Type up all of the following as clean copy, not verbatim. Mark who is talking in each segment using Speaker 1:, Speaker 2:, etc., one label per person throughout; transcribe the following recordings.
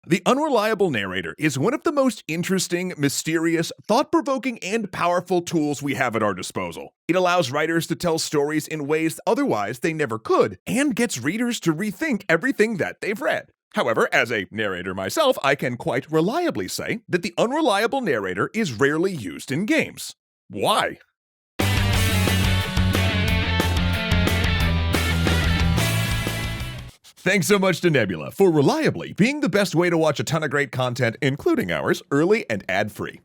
Speaker 1: The Unreliable Narrator is one of the most interesting, mysterious, thought-provoking, and powerful tools we have at our disposal. It allows writers to tell stories in ways otherwise they never could, and gets readers to rethink everything that they've read. However, as a narrator myself, I can quite reliably say that the Unreliable Narrator is rarely used in games. Why? Thanks so much to Nebula for reliably being the best way to watch a ton of great content, including ours, early and ad-free.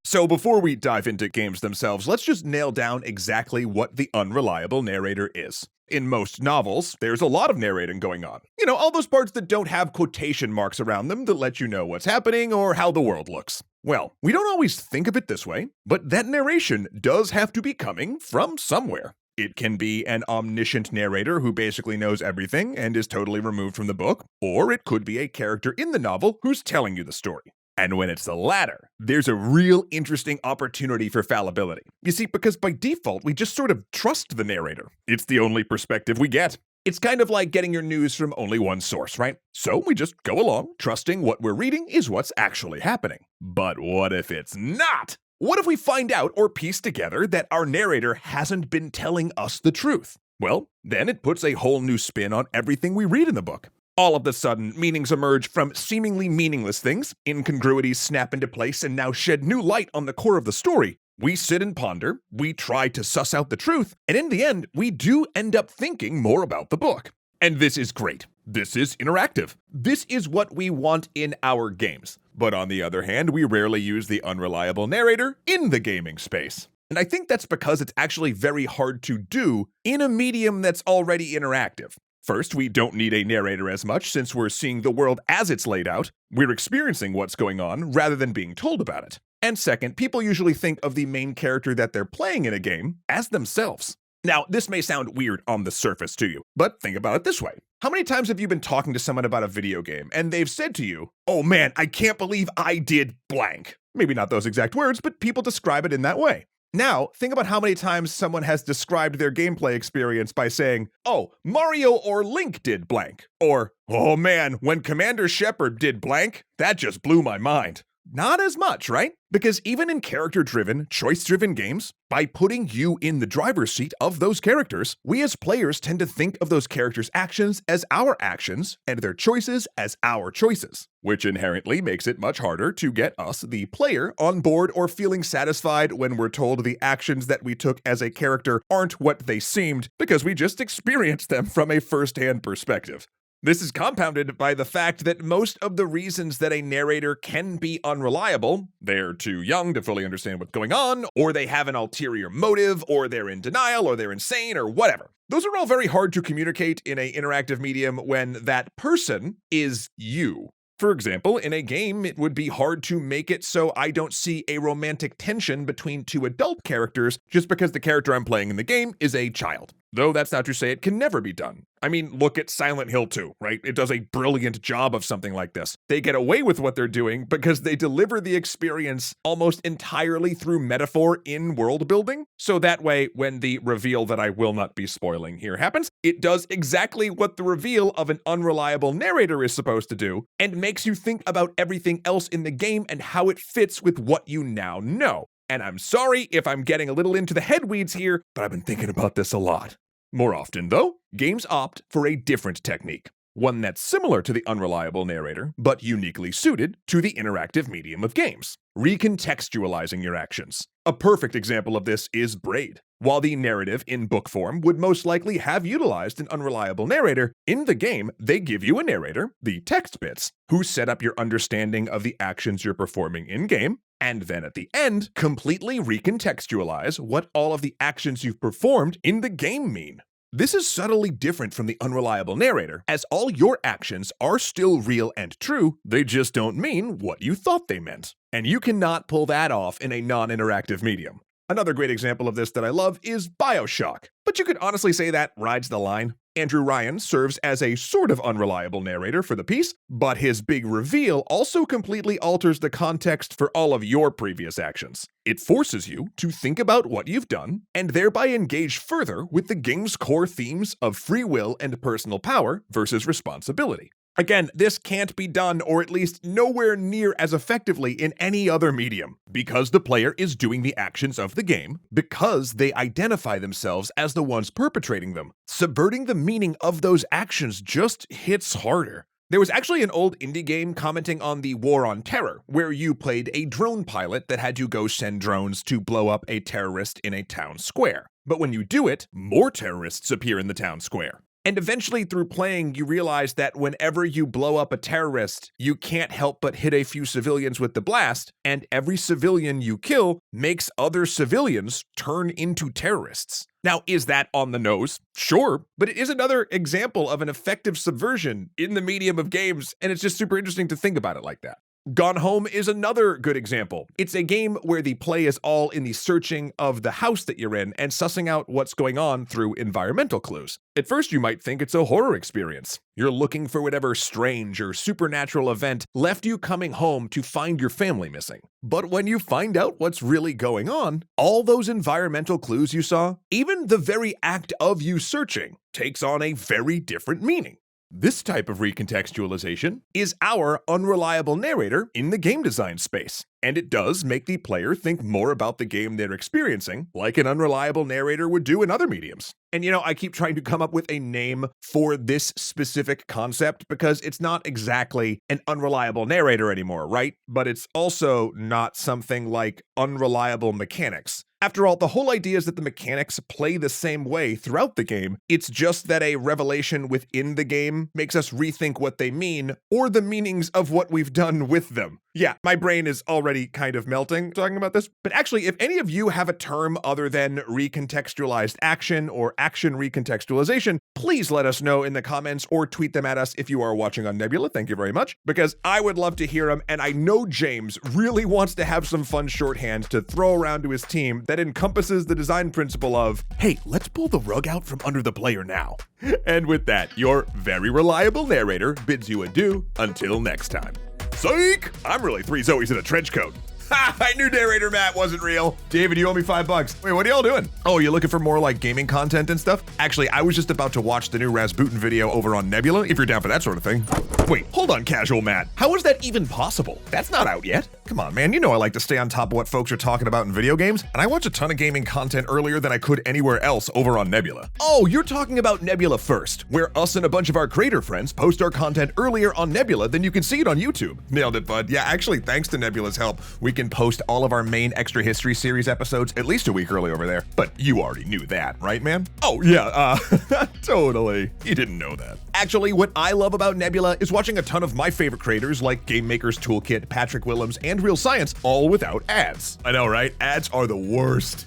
Speaker 1: So before we dive into games themselves, let's just nail down exactly what the Unreliable Narrator is. In most novels, there's a lot of narrating going on. You know, all those parts that don't have quotation marks around them that let you know what's happening or how the world looks. Well, we don't always think of it this way, but that narration does have to be coming from somewhere. It can be an omniscient narrator who basically knows everything and is totally removed from the book, or it could be a character in the novel who's telling you the story. And when it's the latter, there's a real interesting opportunity for fallibility. You see, because by default, we just sort of trust the narrator. It's the only perspective we get. It's kind of like getting your news from only one source, right? So we just go along, trusting what we're reading is what's actually happening. But what if it's not? What if we find out or piece together that our narrator hasn't been telling us the truth? Well, then it puts a whole new spin on everything we read in the book. All of a sudden, meanings emerge from seemingly meaningless things, incongruities snap into place and now shed new light on the core of the story. We sit and ponder, we try to suss out the truth, and in the end, we do end up thinking more about the book. And this is great. This is interactive. This is what we want in our games. But on the other hand, we rarely use the Unreliable Narrator in the gaming space. And I think that's because it's actually very hard to do in a medium that's already interactive. First, we don't need a narrator as much since we're seeing the world as it's laid out. We're experiencing what's going on rather than being told about it. And second, people usually think of the main character that they're playing in a game as themselves. Now, this may sound weird on the surface to you, but think about it this way. How many times have you been talking to someone about a video game and they've said to you, "Oh man, I can't believe I did blank." Maybe not those exact words, but people describe it in that way. Now, think about how many times someone has described their gameplay experience by saying, "Oh, Mario or Link did blank." Or, "Oh man, when Commander Shepard did blank, that just blew my mind." Not as much, right? Because even in character-driven, choice-driven games, by putting you in the driver's seat of those characters, we as players tend to think of those characters' actions as our actions and their choices as our choices, which inherently makes it much harder to get us, the player, on board or feeling satisfied when we're told the actions that we took as a character aren't what they seemed because we just experienced them from a first-hand perspective. This is compounded by the fact that most of the reasons that a narrator can be unreliable, they're too young to fully understand what's going on, or they have an ulterior motive, or they're in denial, or they're insane, or whatever. Those are all very hard to communicate in an interactive medium when that person is you. For example, in a game, it would be hard to make it so I don't see a romantic tension between two adult characters just because the character I'm playing in the game is a child. Though that's not to say it can never be done. I mean, look at Silent Hill 2, right? It does a brilliant job of something like this. They get away with what they're doing because they deliver the experience almost entirely through metaphor in world building. So that way, when the reveal that I will not be spoiling here happens, it does exactly what the reveal of an unreliable narrator is supposed to do, and makes you think about everything else in the game and how it fits with what you now know. And I'm sorry if I'm getting a little into the head weeds here, but I've been thinking about this a lot. More often, though, games opt for a different technique. One that's similar to the Unreliable Narrator, but uniquely suited to the interactive medium of games. Recontextualizing your actions. A perfect example of this is Braid. While the narrative in book form would most likely have utilized an unreliable narrator, in the game, they give you a narrator, the text bits, who set up your understanding of the actions you're performing in-game, and then at the end, completely recontextualize what all of the actions you've performed in the game mean. This is subtly different from the Unreliable Narrator, as all your actions are still real and true, they just don't mean what you thought they meant. And you cannot pull that off in a non-interactive medium. Another great example of this that I love is BioShock, but you could honestly say that rides the line. Andrew Ryan serves as a sort of unreliable narrator for the piece, but his big reveal also completely alters the context for all of your previous actions. It forces you to think about what you've done, and thereby engage further with the game's core themes of free will and personal power versus responsibility. Again, this can't be done, or at least nowhere near as effectively in any other medium, because the player is doing the actions of the game, because they identify themselves as the ones perpetrating them. Subverting the meaning of those actions just hits harder. There was actually an old indie game commenting on the War on Terror, where you played a drone pilot that had to go send drones to blow up a terrorist in a town square. But when you do it, more terrorists appear in the town square. And eventually, through playing, you realize that whenever you blow up a terrorist, you can't help but hit a few civilians with the blast, and every civilian you kill makes other civilians turn into terrorists. Now, is that on the nose? Sure, but it is another example of an effective subversion in the medium of games, and it's just super interesting to think about it like that. Gone Home is another good example. It's a game where the play is all in the searching of the house that you're in and sussing out what's going on through environmental clues. At first, you might think it's a horror experience. You're looking for whatever strange or supernatural event left you coming home to find your family missing. But when you find out what's really going on, all those environmental clues you saw, even the very act of you searching, takes on a very different meaning. This type of recontextualization is our unreliable narrator in the game design space, and it does make the player think more about the game they're experiencing, like an unreliable narrator would do in other mediums. And I keep trying to come up with a name for this specific concept because it's not exactly an unreliable narrator anymore, right? But it's also not something like unreliable mechanics. After all, the whole idea is that the mechanics play the same way throughout the game. It's just that a revelation within the game makes us rethink what they mean, or the meanings of what we've done with them. Yeah, my brain is already kind of melting talking about this. But actually, if any of you have a term other than recontextualized action or action recontextualization, please let us know in the comments or tweet them at us if you are watching on Nebula. Thank you very much, because I would love to hear them, and I know James really wants to have some fun shorthand to throw around to his team that encompasses the design principle of, hey, let's pull the rug out from under the player now. And with that, your very reliable narrator bids you adieu until next time. Psych! I'm really 3 Zoes in a trench coat. Ha! I knew narrator Matt wasn't real. David, you owe me $5. Wait, what are y'all doing? Oh, you looking for more like gaming content and stuff? Actually, I was just about to watch the new Rasputin video over on Nebula, if you're down for that sort of thing. Wait, hold on, Casual Matt. How is that even possible? That's not out yet. Come on, man, you know I like to stay on top of what folks are talking about in video games, and I watch a ton of gaming content earlier than I could anywhere else over on Nebula. Oh, you're talking about Nebula First, where us and a bunch of our creator friends post our content earlier on Nebula than you can see it on YouTube. Nailed it, bud. Yeah, actually, thanks to Nebula's help, we can post all of our main Extra History series episodes at least a week early over there. But you already knew that, right, man? Oh, yeah, totally. You didn't know that. Actually, what I love about Nebula is watching a ton of my favorite creators like Game Maker's Toolkit, Patrick Willems, and Real Science, all without ads. I know, right? Ads are the worst.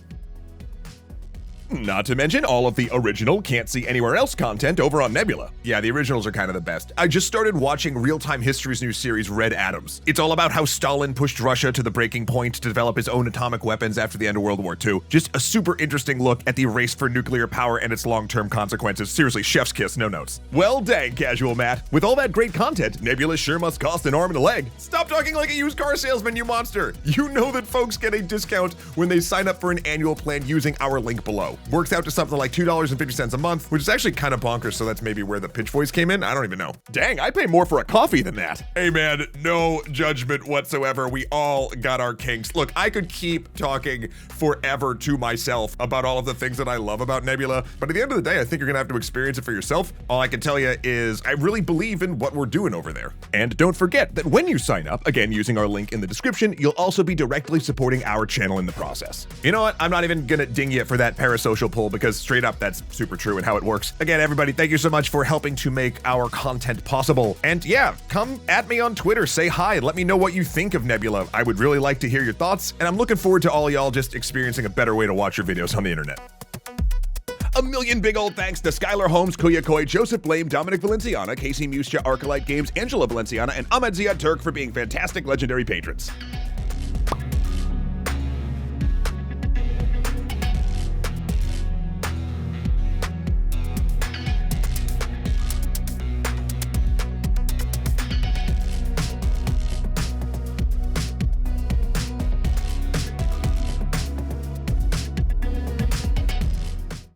Speaker 1: Not to mention all of the original Can't See Anywhere Else content over on Nebula. Yeah, the originals are kind of the best. I just started watching Real-Time History's new series, Red Atoms. It's all about how Stalin pushed Russia to the breaking point to develop his own atomic weapons after the end of World War II. Just a super interesting look at the race for nuclear power and its long-term consequences. Seriously, chef's kiss, no notes. Well dang, Casual Matt. With all that great content, Nebula sure must cost an arm and a leg. Stop talking like a used car salesman, you monster. You know that folks get a discount when they sign up for an annual plan using our link below. Works out to something like $2.50 a month, which is actually kind of bonkers, so that's maybe where the pitch voice came in. I don't even know. Dang, I pay more for a coffee than that. Hey man, no judgment whatsoever. We all got our kinks. Look, I could keep talking forever to myself about all of the things that I love about Nebula, but at the end of the day, I think you're gonna have to experience it for yourself. All I can tell you is I really believe in what we're doing over there. And don't forget that when you sign up, again, using our link in the description, you'll also be directly supporting our channel in the process. You know what? I'm not even gonna ding you for that parasocial pull, because straight up, that's super true in how it works. Again, everybody, thank you so much for helping to make our content possible. And yeah, come at me on Twitter, say hi, let me know what you think of Nebula. I would really like to hear your thoughts, and I'm looking forward to all y'all just experiencing a better way to watch your videos on the internet. A million big old thanks to Skylar Holmes, Kuya Koi, Joseph Blame, Dominic Valenciana, Casey Muscha, Arcolite Games, Angela Valenciana, and Ahmed Ziad Turk for being fantastic legendary patrons.